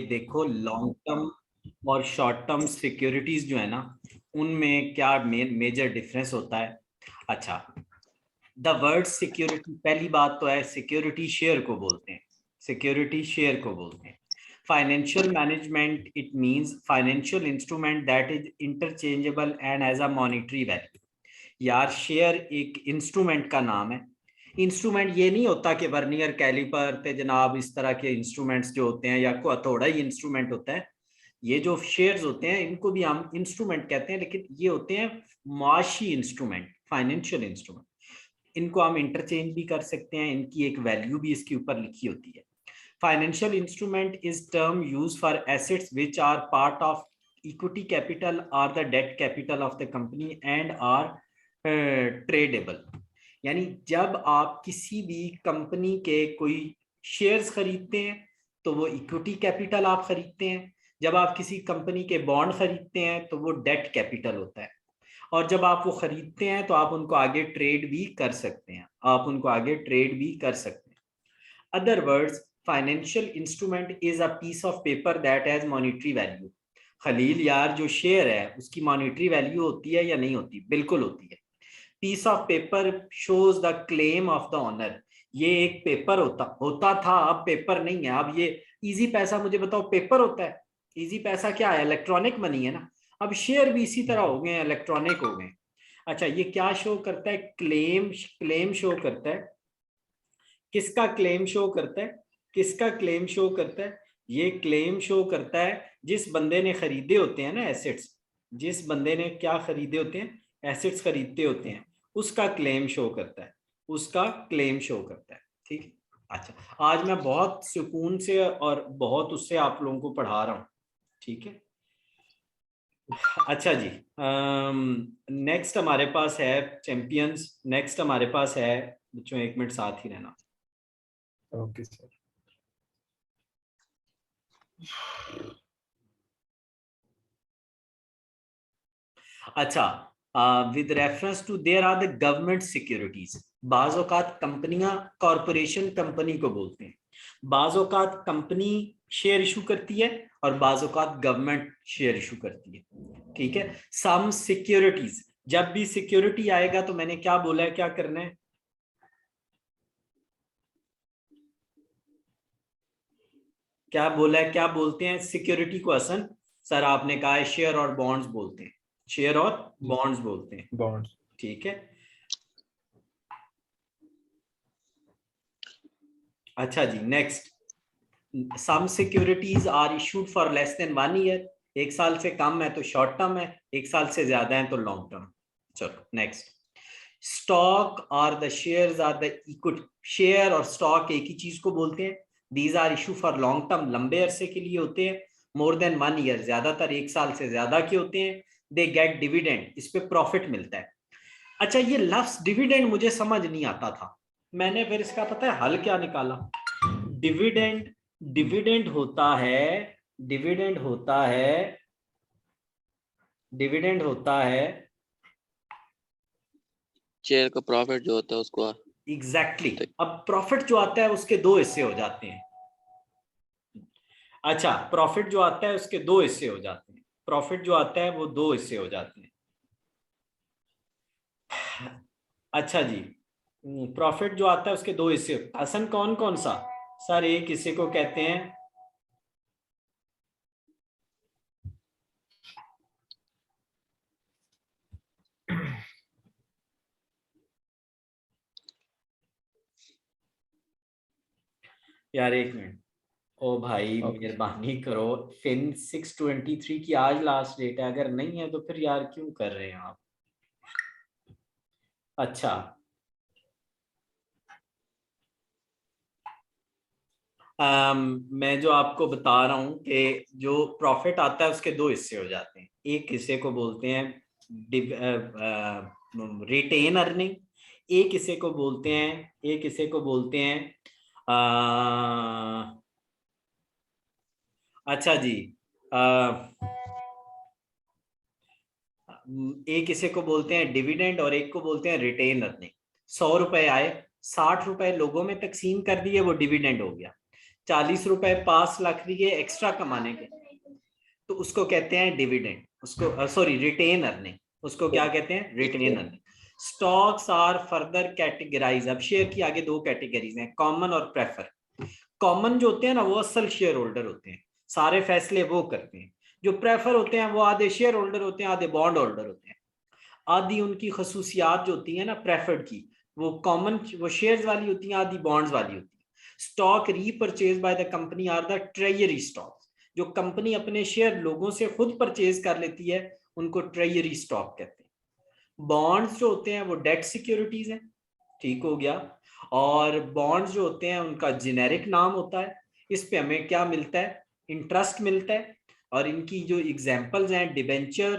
देखो long term और short term securities जो है ना, उनमें क्या मेजर डिफरेंस होता है। अच्छा, द वर्ड सिक्योरिटी, पहली बात तो है सिक्योरिटी शेयर को बोलते हैं, सिक्योरिटी शेयर को बोलते हैं। Financial management, it means financial instrument that is interchangeable and as a monetary value. यार शेयर एक इंस्ट्रूमेंट का नाम है। इंस्ट्रूमेंट ये नहीं होता कि वर्नियर कैलिपर थे जनाब, इस तरह के इंस्ट्रूमेंट्स जो होते हैं, या कोई हथौड़ा ही इंस्ट्रूमेंट होता है। ये जो शेयर्स होते हैं इनको भी हम इंस्ट्रूमेंट कहते हैं, लेकिन ये होते हैं माशी इंस्ट्रूमेंट, फाइनेंशियल इंस्ट्रूमेंट। इनको हम इंटरचेंज भी कर सकते हैं, इनकी एक वैल्यू भी इसके ऊपर लिखी होती है। Financial instrument is term use for assets which are part of equity capital or the debt capital of the company and are tradable. यानी जब आप किसी भी कंपनी के कोई शेयर्स खरीदते हैं तो वो इक्विटी कैपिटल आप खरीदते हैं, जब आप किसी कंपनी के बॉन्ड खरीदते हैं तो वो डेट कैपिटल होता है, और जब आप वो खरीदते हैं तो आप उनको आगे ट्रेड भी कर सकते हैं, आप उनको आगे ट्रेड भी कर सकते हैं। Other words, financial instrument is a piece of paper that has monetary value. Khalil यार, जो शेयर है उसकी मॉनिटरी वैल्यू होती है या नहीं होती? बिल्कुल होती है। Piece of paper shows the claim of the owner. ये एक पेपर होता था, अब पेपर नहीं है। अब ये इजी पैसा, मुझे बताओ, पेपर होता है? इजी पैसा क्या है? इलेक्ट्रॉनिक मनी है ना। अब शेयर भी इसी तरह हो गए, इलेक्ट्रॉनिक हो गए। अच्छा, ये क्या शो करता है? क्लेम, क्लेम शो करता है। किसका क्लेम शो करता है? किसका क्लेम शो करता है? ये क्लेम शो करता है जिस बंदे ने खरीदे होते हैं ना एसेट्स, जिस बंदे ने क्या खरीदे होते हैं, एसेट्स खरीदते होते हैं, उसका क्लेम शो करता है, उसका क्लेम शो करता है। ठीक है। अच्छा, आज मैं बहुत सुकून से और बहुत उससे आप लोगों को पढ़ा रहा हूँ। ठीक है। अच्छा जी, नेक्स्ट हमारे पास है चैंपियंस। नेक्स्ट हमारे पास है बच्चों, 1 मिनट साथ ही रहना। Okay sir. अच्छा, with reference to there are the government securities. बाज औकात कंपनियां कॉरपोरेशन कंपनी को बोलते हैं, बाज औकात कंपनी शेयर इशू करती है और बाज औकात गवर्नमेंट शेयर इशू करती है। ठीक है। सम सिक्योरिटीज, जब भी सिक्योरिटी आएगा तो मैंने क्या बोला है, क्या करना है? क्या बोला है, क्या बोलते हैं सिक्योरिटी को? हसन सर आपने कहा है शेयर और बॉन्ड्स बोलते हैं, शेयर और बॉन्ड्स बोलते हैं। बॉन्ड्स। ठीक है। अच्छा जी, next, some securities are issued for less than 1 year. 1 साल से कम है तो शॉर्ट टर्म है, 1 साल से ज्यादा है तो लॉन्ग टर्म। चलो नेक्स्ट, स्टॉक और the shares are the equity. Share और स्टॉक एक ही चीज को बोलते हैं। These are issue for long term, लंबे अरसे के लिए होते हैं। मोर देन 1 ईयर, ज्यादातर 1 साल से ज्यादा के होते हैं। दे गेट डिविडेंड, इस पे प्रॉफिट मिलता है। अच्छा, ये लफ्ज डिविडेंड मुझे समझ नहीं आता था, मैंने फिर इसका पता है हल क्या निकाला। डिविडेंड, डिविडेंड होता है, डिविडेंड होता है, डिविडेंड होता है शेयर का प्रॉफिट जो होता है उसको। एग्जैक्टली अब प्रॉफिट जो आता है उसके 2 हिस्से हो जाते हैं। अच्छा, प्रॉफिट जो आता है उसके 2 हिस्से हो जाते हैं, प्रॉफिट जो आता है वो 2 हिस्से हो जाते हैं। अच्छा जी, प्रॉफिट जो आता है उसके 2 हिस्से। हसन कौन कौन सा? सर एक हिस्से को कहते हैं, यार 1 मिनट, ओ भाई मेहरबानी करो, फिन 6/23 की आज लास्ट डेट है, अगर नहीं है तो फिर यार क्यों कर रहे हैं आप? अच्छा, मैं जो आपको बता रहा हूं कि जो प्रॉफिट आता है उसके 2 हिस्से हो जाते हैं। एक हिस्से को बोलते हैं रिटेन अर्निंग, एक हिस्से को बोलते हैं, एक हिस्से को बोलते हैं अच्छा जी, एक इसे को बोलते हैं डिविडेंड और एक को बोलते हैं रिटेन अर्निंग। 100 रुपए आए, 60 रुपए लोगों में तकसीम कर दिए, वो डिविडेंड हो गया। 40 रुपए पास लाख दिए एक्स्ट्रा कमाने के, तो उसको कहते हैं डिविडेंड, उसको सॉरी रिटेन अर्निंग, उसको क्या कहते हैं? Retain earning. Stocks are further categorise, अब शेयर की आगे दो कैटेगरीज हैं, कॉमन और प्रेफर। कॉमन जो होते हैं ना वो असल शेयर होल्डर होते हैं, सारे फैसले वो करते हैं। जो प्रेफर होते हैं वो आधे शेयर होल्डर होते हैं, आधे बॉन्ड होल्डर होते हैं। आधी उनकी खसूसियात जो होती है ना प्रेफर्ड की, वो कॉमन वो शेयर्स वाली होती हैं, आधी बॉन्ड्स वाली होती है। Stock repurchase by the company are the treasury stock, जो कंपनी अपने शेयर लोगों से खुद परचेज कर लेती है उनको ट्रेजरी स्टॉक कहते हैं। बॉन्ड्स जो होते हैं वो डेट सिक्योरिटीज हैं, ठीक हो गया। और बॉन्ड्स जो होते हैं उनका जेनेरिक नाम होता है, इस पे हमें क्या मिलता है? इंटरेस्ट मिलता है। और इनकी जो एग्जांपल्स हैं डिबेंचर,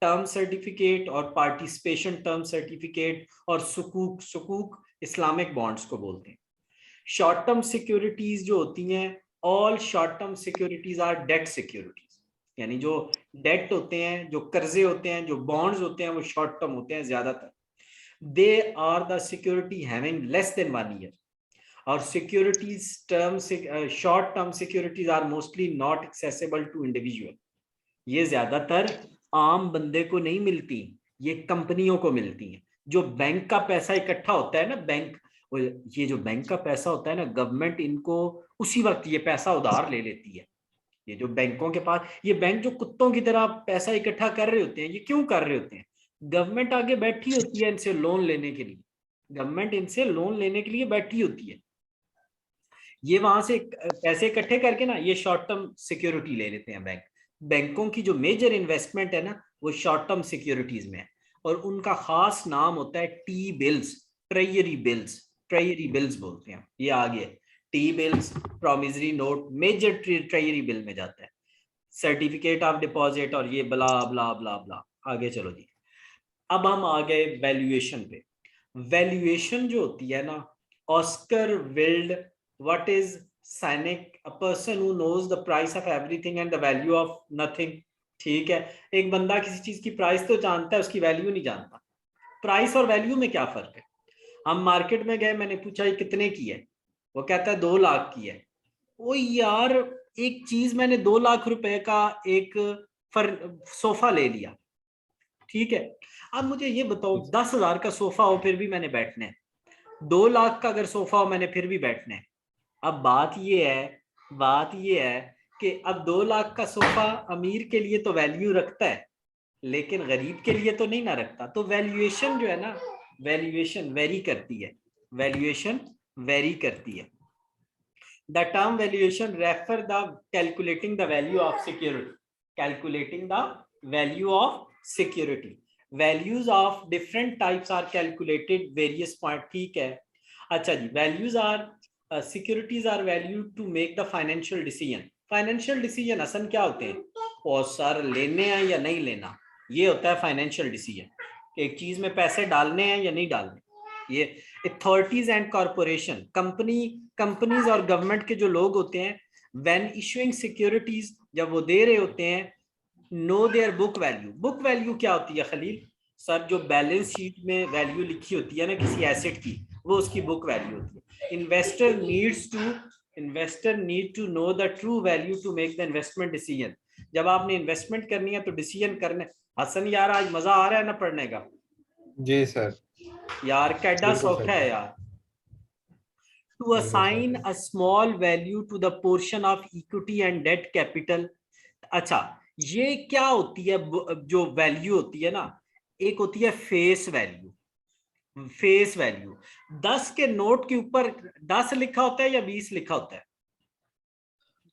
टर्म सर्टिफिकेट और पार्टिसिपेशन टर्म सर्टिफिकेट और सुकूक, सुकूक इस्लामिक बॉन्ड्स को बोलते हैं। शॉर्ट टर्म सिक्योरिटीज जो होती हैं, all short term securities are debt securities, यानी जो डेट होते हैं, जो कर्जे होते हैं, जो बॉन्ड्स होते हैं वो शॉर्ट टर्म होते हैं ज्यादातर। They are the security having less than 1 year. Or securities terms, short term securities are mostly not accessible to individual. ये ज्यादातर आम बंदे को नहीं मिलती, ये कंपनियों को मिलती हैं। जो बैंक का पैसा इकट्ठा होता है ना, बैंक, ये जो बैंक का पैसा होता है ना, गवर्नमेंट इनको उसी वक्त ये पैसा उधार ले लेती है। ये जो बैंकों के पास, ये बैंक जो कुत्तों की तरह पैसा इकट्ठा कर रहे होते हैं, ये क्यों कर रहे होते हैं? गवर्नमेंट आगे बैठी होती है इनसे लोन लेने के लिए, गवर्नमेंट इनसे लोन लेने के लिए बैठी होती है। ये वहां से पैसे इकट्ठे करके ना ये शॉर्ट टर्म सिक्योरिटी ले लेते हैं बैंक। बैंकों की जो मेजर इन्वेस्टमेंट है ना वो शॉर्ट टर्म सिक्योरिटीज में है, और उनका खास नाम होता है T bills, treasury bills, treasury bills बोलते हैं। ये आगे T bills, promissory note major treasury bill में जाता है, सर्टिफिकेट ऑफ डिपॉजिट और ये ब्ला ब्ला ब्ला ब्ला। आगे चलो जी, अब हम आ गए वैल्यूएशन पे। वैल्यूएशन जो होती है ना, Oscar Wilde, what is cynic, a person who knows the price of everything and the value of nothing. ठीक है, एक बंदा किसी चीज की प्राइस तो जानता है, उसकी वैल्यू नहीं जानता। प्राइस और वैल्यू में क्या फर्क है? हम मार्केट में गए, मैंने पूछा ये कितने की है, वो कहता है 2 लाख की है। ओ यार, एक चीज मैंने 2 लाख रुपए का एक सोफा ले लिया, ठीक है। अब मुझे ये बताओ 10,000 का सोफा हो फिर भी मैंने बैठना है, 2 लाख का अगर सोफा हो मैंने फिर भी बैठना है। अब बात ये है कि अब 2 लाख का सोफा अमीर के लिए तो वैल्यू रखता है, लेकिन गरीब के लिए तो नहीं ना रखता। तो वैल्यूएशन जो है ना, वैल्यूएशन वेरी करती है, वैल्यूएशन वेरी करती है। The term valuation refer the calculating the value of security, calculating the value of security. Values of different types are calculated various point, ठीक है। अच्छा जी, values are securities are valued to make the financial decision. Financial decision असल क्या होते हैं? और sir लेने हैं या नहीं लेना, ये होता है फाइनेंशियल डिसीजन। एक चीज में पैसे डालने हैं या नहीं डालने। ये अथॉरिटीज एंड कॉर्पोरेशन, कंपनीज और गवर्नमेंट के जो लोग होते हैं, व्हेन इशूइंग सिक्योरिटीज, जब वो दे रहे होते हैं, know their book value. Book value क्या होती है खलील? सर जो बैलेंस शीट में वैल्यू लिखी होती है ना किसी एसेट की, वो उसकी बुक वैल्यू होती है। Investor need to know the true value to make the investment decision. जब आपने इन्वेस्टमेंट करनी है तो डिसीजन करने। हसन यार आज मजा आ रहा है ना पढ़ने का? जी सर। यार कैडा सौखा है यार। To assign a small value to the portion of equity and debt capital. अच्छा, ये क्या होती है? जो वैल्यू होती है ना, एक होती है फेस वैल्यू। फेस वैल्यू 10 के नोट के ऊपर 10 लिखा होता है या 20 लिखा होता है?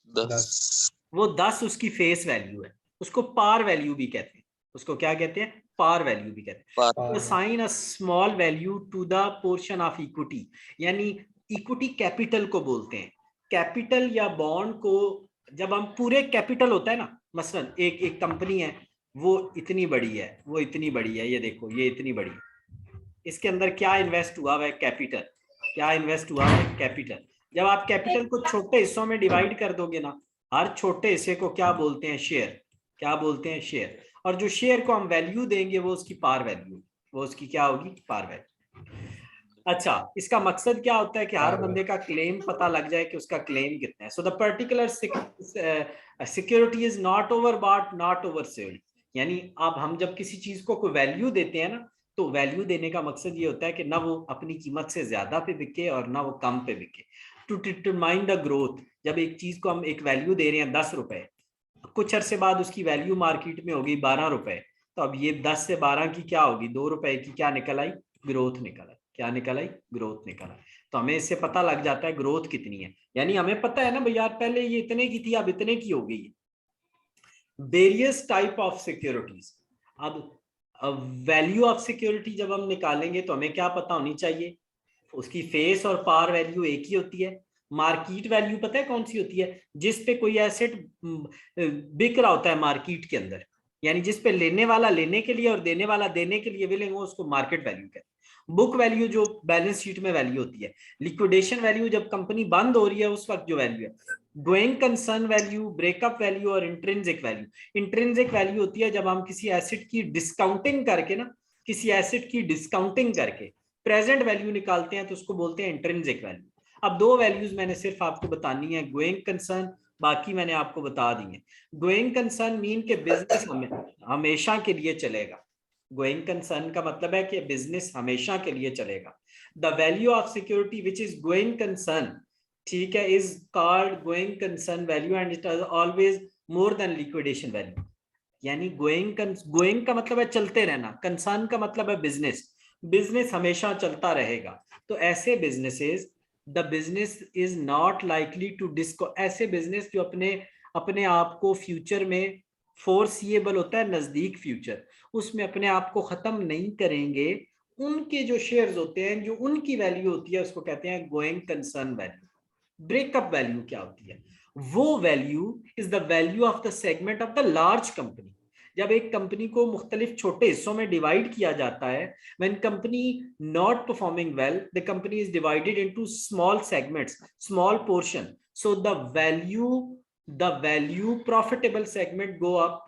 10। वो 10 उसकी फेस वैल्यू है, उसको पार वैल्यू भी कहते हैं। उसको क्या कहते हैं? पार वैल्यू भी कहते हैं। Assign a small value to the portion of equity, यानी इक्विटी कैपिटल को बोलते हैं। कैपिटल या बॉन्ड को जब हम पूरे कैपिटल होता है ना, मसलन एक कंपनी है, वो इतनी बड़ी है, वो इतनी बड़ी है, ये देखो ये इतनी बड़ी है, इसके अंदर क्या इन्वेस्ट हुआ है? कैपिटल। क्या इन्वेस्ट हुआ है? कैपिटल। जब आप कैपिटल को छोटे हिस्सों में डिवाइड कर दोगे ना, हर छोटे हिस्से को क्या बोलते हैं? शेयर। क्या बोलते हैं? शेयर। और जो शेयर को हम वैल्यू देंगे वो उसकी पार वैल्यू, वो उसकी क्या होगी? Par value. अच्छा, इसका मकसद क्या होता है कि हर बंदे का क्लेम पता लग जाए कि उसका क्लेम कितना है। So the particular security is not over bought, not over sold. यानी अब हम जब किसी चीज को कोई वैल्यू देते हैं ना, तो वैल्यू देने का मकसद ये होता है कि ना वो अपनी कीमत से ज्यादा पे बिके और ना वो कम पे बिके। टू डिटरमाइन द ग्रोथ, जब एक चीज को हम एक वैल्यू दे रहे हैं 10 रुपए, कुछ अरसे बाद उसकी वैल्यू मार्केट में होगी 12 रुपए, तो अब ये 10 से 12 की क्या होगी, 2 रुपए की क्या निकल आई, ग्रोथ निकल आई। क्या निकल आई, ग्रोथ निकल आई। तो हमें इससे पता लग जाता है ग्रोथ कितनी है। यानी हमें पता है ना भाई यार, पहले ये इतने की थी अब इतने की हो गई है। Various type of securities. अब वैल्यू ऑफ सिक्योरिटी जब हम निकालेंगे तो हमें क्या पता होनी चाहिए, उसकी फेस और पार वैल्यू एक ही होती है। मार्केट वैल्यू पता है कौन सी होती है, जिस पे कोई एसेट बिक रहा होता है मार्केट के अंदर, यानी जिस पे लेने वाला लेने के लिए और देने वाला देने के लिए विलिंग हो, उसको मार्केट वैल्यू कहते हैं। बुक वैल्यू जो बैलेंस शीट में वैल्यू होती है। लिक्विडेशन वैल्यू जब कंपनी बंद हो रही है उस वक्त जो वैल्यू है। Going concern value, breakup value और इंट्रिंसिक वैल्यू। इंट्रिंसिक वैल्यू होती है जब हम किसी एसेट की डिस्काउंटिंग करके ना, किसी एसेट की डिस्काउंटिंग करके प्रेजेंट वैल्यू निकालते हैं तो उसको बोलते हैं इंट्रिंसिक वैल्यू। अब दो वैल्यूज मैंने सिर्फ आपको बतानी है, गोइंग कंसर्न, बाकी मैंने आपको बता दी है। गोइंग कंसर्न मीन के बिजनेस हमेशा के लिए चलेगा। गोइंग कंसर्न का मतलब है कि बिजनेस हमेशा के लिए चलेगा। The value of security which is going concern, ठीक है, is called going concern value and it is always more than liquidation value. यानी गोइंग का मतलब है चलते रहना, कंसर्न का मतलब है बिजनेस, बिजनेस हमेशा चलता रहेगा। तो ऐसे businesses, the business is not likely to disco, ऐसे बिजनेस जो अपने अपने आप को फ्यूचर में फोरसीएबल होता है, नजदीक फ्यूचर, उसमें अपने आप को खत्म नहीं करेंगे, उनके जो शेयर्स होते हैं, जो उनकी वैल्यू होती है, उसको कहते हैं going concern value. Breakup value क्या होती है, वो value is the value of the segment of the large company. जब एक कंपनी को मुख्तलिफ छोटे हिस्सों में डिवाइड किया जाता है, when company not performing well, the company is divided into small segments, small portion, so the value profitable segment go up.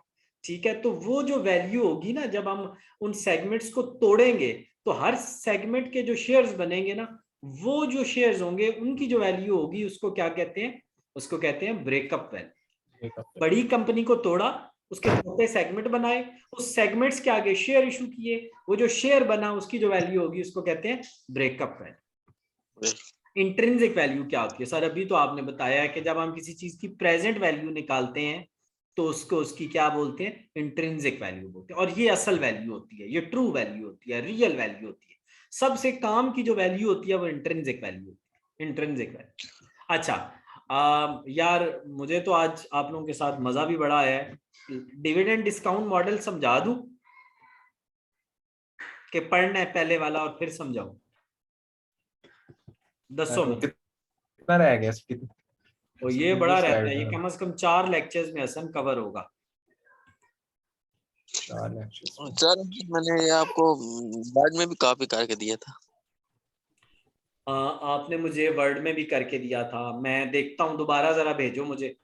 ठीक है, तो वो जो वैल्यू होगी ना, जब हम उन सेगमेंट्स को तोड़ेंगे तो हर सेगमेंट के जो शेयर्स बनेंगे ना, वो जो शेयर्स होंगे उनकी जो वैल्यू होगी उसको क्या कहते हैं, उसको कहते हैं ब्रेकअप वैल्यू। बड़ी कंपनी को तोड़ा, उसके छोटे सेगमेंट बनाए, उस सेगमेंट्स के आगे शेयर इशू किए, वो जो शेयर बना उसकी जो वैल्यू होगी उसको कहते हैं ब्रेकअप वैल्यू। इंट्रिंसिक वैल्यू क्या होती है सर, अभी तो आपने बताया है कि जब हम किसी चीज की प्रेजेंट वैल्यू निकालते हैं तो उसको उसकी क्या बोलते हैं, इंट्रिंसिक वैल्यू बोलते हैं। और ये असल वैल्यू होती है, ये ट्रू वैल्यू होती है, रियल वैल्यू होती है। सबसे काम की जो वैल्यू होती है वो इंट्रिंसिक वैल्यू होती है, इंट्रिंसिक वैल्यू। अच्छा, यार मुझे तो आज आप लोगों के साथ मजा भी बड़ा आया है। डिविडेंड डिस्काउंट मॉडल समझा दूं कि पढ़ना है पहले वाला और फिर समझाऊं? दसों में कितना रह गया कितना? तो ये बड़ा रहता है, ये कम से कम 4 लेक्चर्स में हसन कवर होगा। 4 लेक्चर्स। सर मैंने ये आपको बाद में भी कॉपी करके दिया था। आपने मुझे वर्ड में भी करके दिया था, मैं देखता हूँ, दोबारा जरा भेजो मुझे।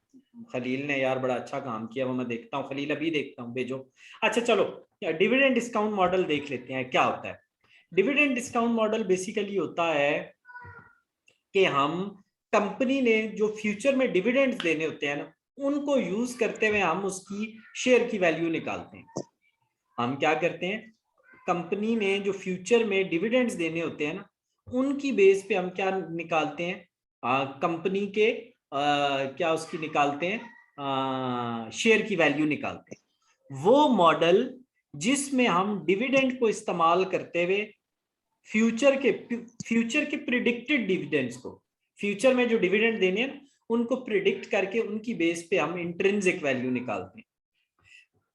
खलील ने यार बड़ा अच्छा काम किया, वो मैं देखता हूँ, खलील अभी देखता हूँ, भेजो। अच्छा चलो, डिविडेंड डिस्काउंट मॉडल देख लेते हैं क्या होता है। डिविडेंड डिस्काउंट मॉडल बेसिकली होता है कि हम, कंपनी ने जो फ्यूचर में डिविडेंड्स देने होते हैं ना, उनको यूज करते हुए हम उसकी शेयर की वैल्यू निकालते हैं। हम क्या करते हैं, कंपनी ने जो फ्यूचर में डिविडेंड्स देने होते हैं ना, उनकी बेस पे हम क्या निकालते हैं, कंपनी के क्या उसकी निकालते हैं, शेयर की वैल्यू निकालते हैं। वो मॉडल जिसमें हम डिविडेंड को इस्तेमाल करते हुए फ्यूचर के प्रिडिक्टेड डिविडेंड्स को, फ्यूचर में जो डिविडेंड देने हैं उनको प्रिडिक्ट करके उनकी बेस पे हम इंट्रिंसिक वैल्यू निकालते हैं।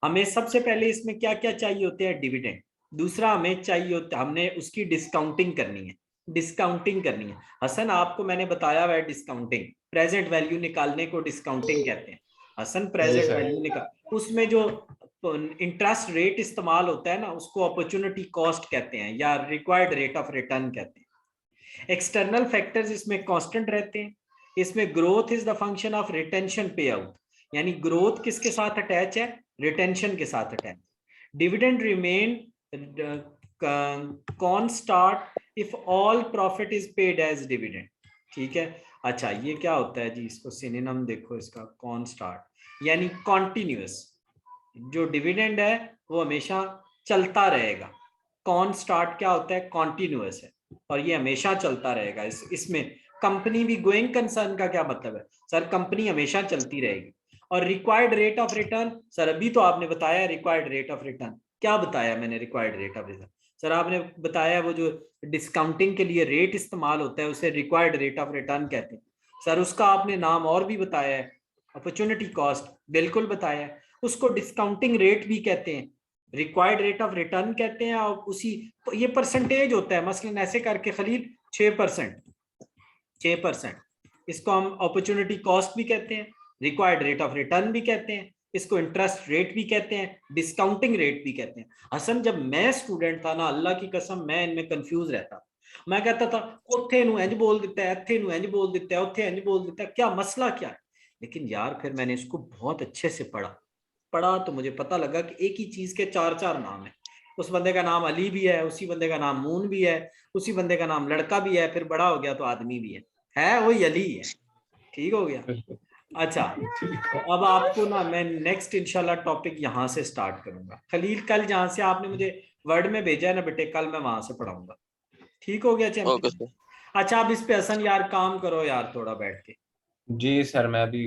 हमें सबसे पहले इसमें क्या क्या चाहिए होते हैं, डिविडेंड। दूसरा हमें चाहिए होता, हमने उसकी डिस्काउंटिंग करनी है, डिस्काउंटिंग करनी है। हसन आपको मैंने बताया हुआ है डिस्काउंटिंग, प्रेजेंट वैल्यू निकालने को डिस्काउंटिंग कहते हैं। हसन प्रेजेंट वैल्यू निकाल, उसमें जो इंटरेस्ट रेट इस्तेमाल होता है ना, उसको अपॉर्चुनिटी कॉस्ट कहते हैं या रिक्वायर्ड रेट ऑफ रिटर्न कहते हैं। एक्सटर्नल फैक्टर्स इसमें कांस्टेंट रहते हैं। इसमें growth is the function of retention payout, यानी ग्रोथ किसके साथ अटैच है, रिटेंशन के साथ attach. Dividend remain constant if all profit is paid as dividend. ठीक है, अच्छा ये क्या होता है जी, इसको सिनोनिम देखो इसका, कॉन्स्टांट यानी कॉन्टिन्यूअस। जो डिविडेंड है वो हमेशा चलता रहेगा। कॉन्स्टांट क्या होता है, कॉन्टिन्यूअस है और ये हमेशा चलता रहेगा। इसमें कंपनी भी गोइंग कंसर्न का क्या मतलब है सर, कंपनी हमेशा चलती रहेगी। और required rate of return, sir अभी तो आपने बताया रिक्वायर्ड रेट ऑफ रिटर्न, क्या बताया मैंने required rate of return? Sir आपने बताया वो जो डिस्काउंटिंग के लिए रेट इस्तेमाल होता है उसे रिक्वायर्ड रेट ऑफ रिटर्न कहते हैं। सर उसका आपने नाम और भी बताया है, अपॉर्चुनिटी कॉस्ट, बिल्कुल बताया है। उसको डिस्काउंटिंग रेट भी कहते हैं, रिक्वायर्ड रेट ऑफ रिटर्न कहते हैं। और उसी ये परसेंटेज होता है, मसलन ऐसे करके खलील 6%, 6%, इसको हम अपॉर्चुनिटी कॉस्ट भी कहते हैं, रिक्वायर्ड रेट ऑफ रिटर्न भी कहते हैं, इसको इंटरेस्ट रेट भी कहते हैं, डिस्काउंटिंग रेट भी कहते हैं। हसन जब मैं स्टूडेंट था ना, अल्लाह की कसम मैं इनमें कंफ्यूज रहता। मैं कहता था उत्थे नूं इंज बोल देता है, इत्थे नूं इंज बोल देता है, उत्थे इंज बोल देता है, क्या मसला क्या है? लेकिन यार फिर मैंने इसको बहुत अच्छे से पढ़ा तो मुझे पता लगा कि एक ही चीज के चार चार नाम है। उस बंदे का नाम अली भी है, उसी बंदे का नाम मून भी है, उसी बंदे का नाम लड़का भी है, फिर बड़ा हो गया तो आदमी भी है वही अली है। ठीक हो गया। अच्छा तो अब आपको ना मैं नेक्स्ट इंशाल्लाह टॉपिक यहाँ से स्टार्ट करूंगा। खलील कल जहाँ से आपने मुझे वर्ड में भेजा है ना बेटे, कल मैं वहां से पढ़ाऊंगा। ठीक हो गया ओके चैंपियन? सर। अच्छा आप इस पे हसन यार काम करो यार थोड़ा बैठ के। जी सर, मैं अभी